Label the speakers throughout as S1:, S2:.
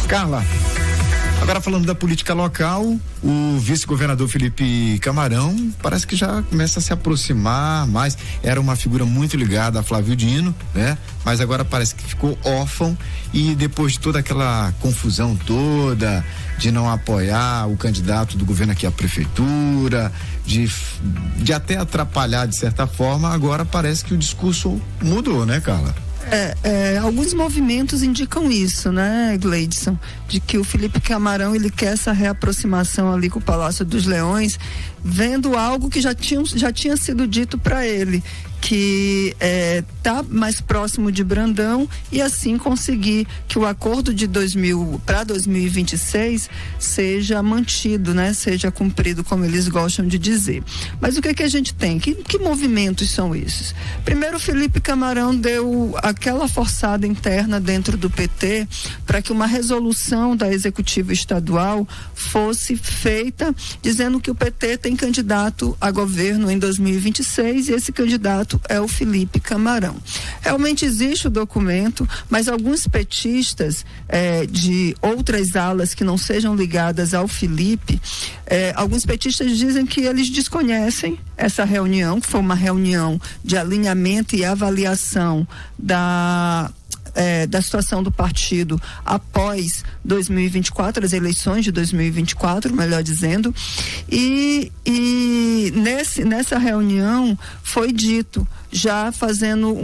S1: Carla, agora falando da política local, o vice-governador Felipe Camarão parece que já começa a se aproximar mais. Era uma figura muito ligada a Flávio Dino, né? Mas agora parece que ficou órfão, e depois de toda aquela confusão toda de não apoiar o candidato do governo aqui à prefeitura, de até atrapalhar de certa forma, agora parece que o discurso mudou, né, Carla?
S2: Alguns movimentos indicam isso, né, Gleidson? De que o Felipe Camarão, ele quer essa reaproximação ali com o Palácio dos Leões, vendo algo que já tinha sido dito para ele, que tá mais próximo de Brandão, e assim conseguir que o acordo de 2026 seja mantido, né? Seja cumprido, como eles gostam de dizer. Mas o que a gente tem? Que movimentos são esses? Primeiro, o Felipe Camarão deu aquela forçada interna dentro do PT para que uma resolução da executiva estadual fosse feita dizendo que o PT tem candidato a governo em 2026, e esse candidato é o Felipe Camarão. Realmente existe o documento, mas alguns petistas de outras alas que não sejam ligadas ao Felipe, alguns petistas dizem que eles desconhecem essa reunião, que foi uma reunião de alinhamento e avaliação da situação do partido após 2024, as eleições de 2024, melhor dizendo, e nessa reunião foi dito, já fazendo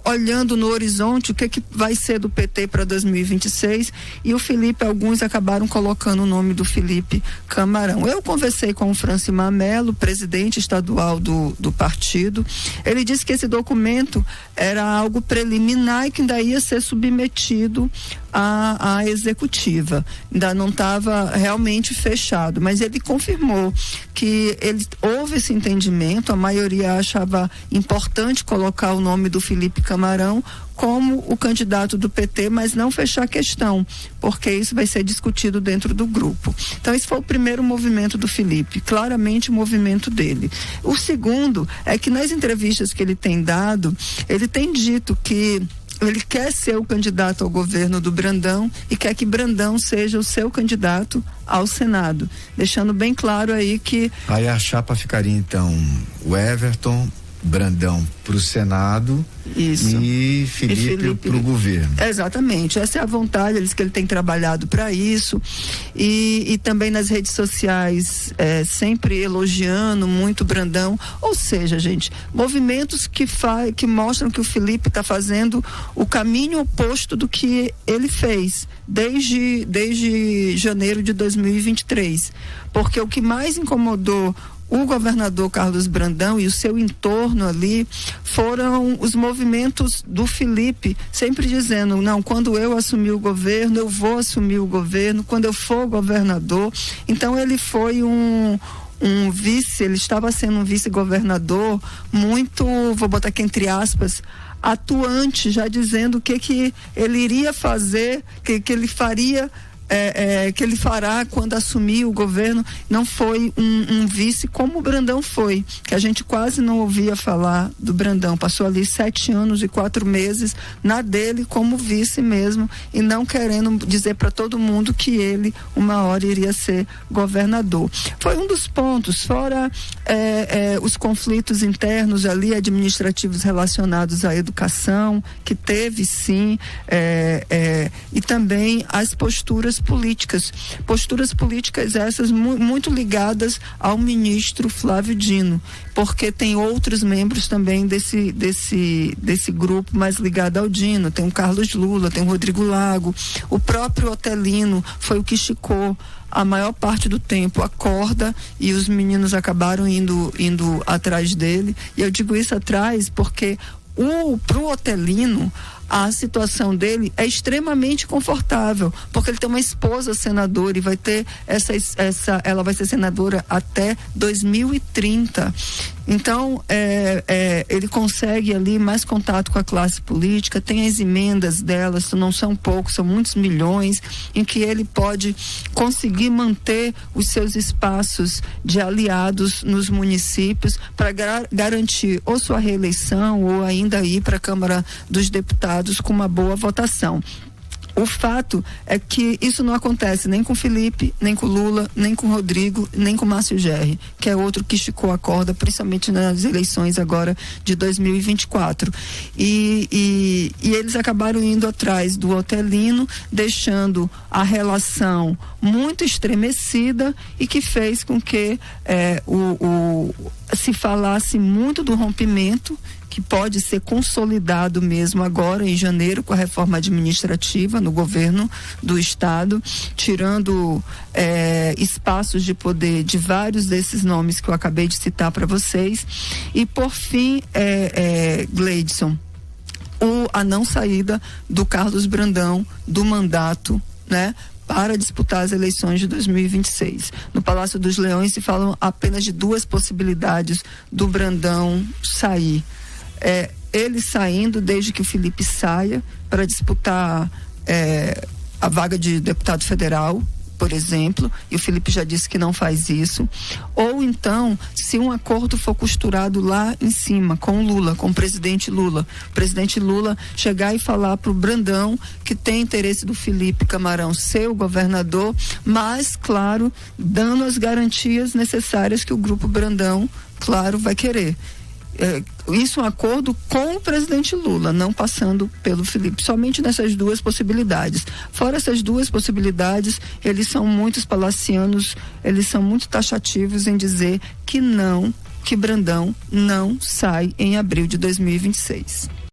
S2: olhando no horizonte o que vai ser do PT para 2026, e o Felipe, alguns acabaram colocando o nome do Felipe Camarão. Eu conversei com o Francimar Melo, presidente estadual do partido. Ele disse que esse documento era algo preliminar e que ainda ia ser submetido à executiva. Ainda não estava realmente fechado, mas ele confirmou que houve esse entendimento. A maioria achava importante colocar o nome do Felipe Camarão como o candidato do PT, mas não fechar a questão, porque isso vai ser discutido dentro do grupo. Então, esse foi o primeiro movimento do Felipe, claramente o movimento dele. O segundo é que nas entrevistas que ele tem dado, ele tem dito que ele quer ser o candidato ao governo do Brandão e quer que Brandão seja o seu candidato ao Senado, deixando bem claro aí que...
S1: Aí a chapa ficaria então o Everton, Brandão para o Senado. Isso. E Felipe para o governo.
S2: Exatamente, essa é a vontade, eles que ele tem trabalhado para isso, e também nas redes sociais sempre elogiando muito Brandão. Ou seja, gente, movimentos que mostram que o Felipe está fazendo o caminho oposto do que ele fez desde janeiro de 2023, porque o que mais incomodou o governador Carlos Brandão e o seu entorno ali foram os movimentos do Felipe, sempre dizendo, não, quando eu assumir o governo, eu vou assumir o governo, quando eu for governador. Então ele foi ele estava sendo um vice-governador muito, vou botar aqui entre aspas, atuante, já dizendo o que ele iria fazer, que ele faria, que ele fará quando assumir o governo. Não foi um vice como o Brandão foi, que a gente quase não ouvia falar do Brandão. Passou ali 7 anos e 4 meses na dele como vice mesmo, e não querendo dizer para todo mundo que ele uma hora iria ser governador. Foi um dos pontos, fora os conflitos internos ali administrativos relacionados à educação, que teve sim, e também as posturas políticas essas muito ligadas ao ministro Flávio Dino, porque tem outros membros também desse grupo mais ligado ao Dino. Tem o Carlos Lula, tem o Rodrigo Lago, o próprio Otelino foi o que esticou a maior parte do tempo a corda, e os meninos acabaram indo atrás dele. E eu digo isso atrás porque pro Otelino a situação dele é extremamente confortável, porque ele tem uma esposa senadora e vai ter ela vai ser senadora até 2030. Então, ele consegue ali mais contato com a classe política, tem as emendas delas, não são poucos, são muitos milhões, em que ele pode conseguir manter os seus espaços de aliados nos municípios para garantir ou sua reeleição ou ainda ir para a Câmara dos Deputados com uma boa votação. O fato é que isso não acontece nem com Felipe, nem com Lula, nem com Rodrigo, nem com Márcio Gerri, que é outro que esticou a corda, principalmente nas eleições agora de 2024. E eles acabaram indo atrás do Otelino, deixando a relação muito estremecida e que fez com que se falasse muito do rompimento, que pode ser consolidado mesmo agora em janeiro com a reforma administrativa no governo do estado, tirando espaços de poder de vários desses nomes que eu acabei de citar para vocês. E por fim, Gleidson, a não saída do Carlos Brandão do mandato, né, para disputar as eleições de 2026. No Palácio dos Leões se falam apenas de 2 possibilidades do Brandão sair. Ele saindo desde que o Felipe saia para disputar a vaga de deputado federal, por exemplo, e o Felipe já disse que não faz isso. Ou então, se um acordo for costurado lá em cima com o Lula, com o presidente Lula chegar e falar para o Brandão que tem interesse do Felipe Camarão ser o governador, mas, claro, dando as garantias necessárias que o grupo Brandão, claro, vai querer. Isso é um acordo com o presidente Lula, não passando pelo Felipe, somente nessas 2 possibilidades. Fora essas 2 possibilidades, eles são muitos palacianos, eles são muito taxativos em dizer que Brandão não sai em abril de 2026.